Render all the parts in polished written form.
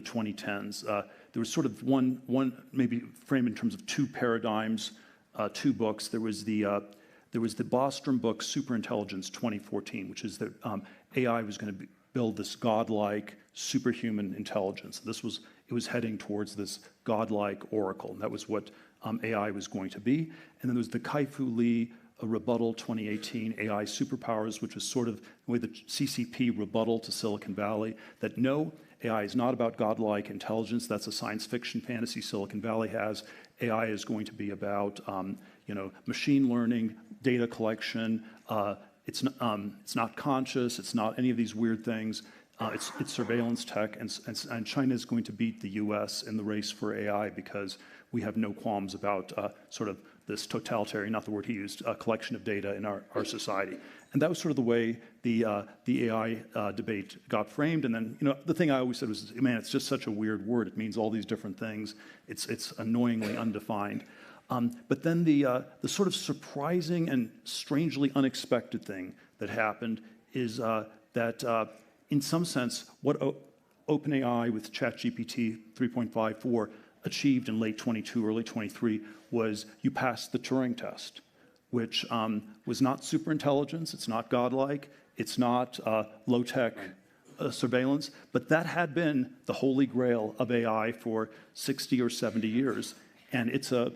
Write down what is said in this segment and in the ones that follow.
the 2010s. There was sort of one maybe frame in terms of two paradigms, two books. There was the Bostrom book, Superintelligence 2014, which is that AI was going to build this godlike, superhuman intelligence. It was heading towards this godlike oracle, and that was what AI was going to be. And then there was the Kai-Fu Lee rebuttal 2018, AI superpowers, which was sort of the way the CCP rebuttal to Silicon Valley, that no, AI is not about godlike intelligence. That's a science fiction fantasy Silicon Valley has. AI is going to be about machine learning, data collection. It's not conscious. It's not any of these weird things. It's surveillance tech, and China is going to beat the U.S. in the race for AI because we have no qualms about sort of this totalitarian, not the word he used, collection of data in our society. And that was sort of the way the AI debate got framed. And then, the thing I always said was, man, it's just such a weird word. It means all these different things. It's annoyingly undefined. But then the sort of surprising and strangely unexpected thing that happened is that in some sense, what OpenAI with ChatGPT 3.54 achieved in late 22, early 23 was you passed the Turing test, which was not superintelligence, it's not godlike, it's not low-tech surveillance, but that had been the holy grail of AI for 60 or 70 years. And it's a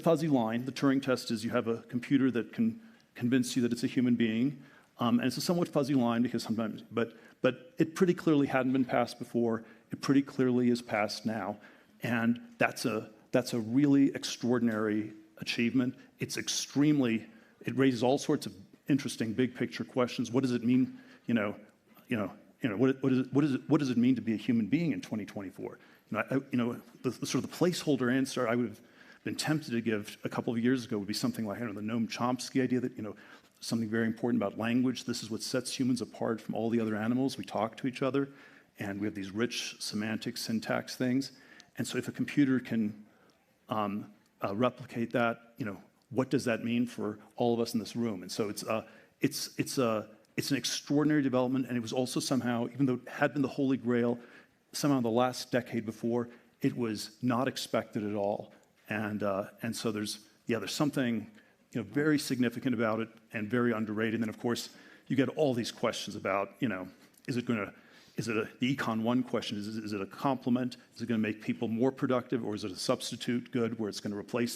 fuzzy line. The Turing test is you have a computer that can convince you that it's a human being, and it's a somewhat fuzzy line because sometimes, but it pretty clearly hadn't been passed before. It pretty clearly is passed now, and that's a really extraordinary achievement. It raises all sorts of interesting big picture questions. What does it mean? What does it mean to be a human being in 2024? The sort of the placeholder answer I would have been tempted to give a couple of years ago would be something like the Noam Chomsky idea that something very important about language. This is what sets humans apart from all the other animals. We talk to each other, and we have these rich semantic syntax things. And so if a computer can replicate that, what does that mean for all of us in this room? And so it's an extraordinary development, and it was also somehow, even though it had been the holy grail, somehow in the last decade before, it was not expected at all. And so there's something very significant about it and very underrated. And then of course you get all these questions about the Econ 1 question, is it a complement? Is it going to make people more productive, or is it a substitute good where it's going to replace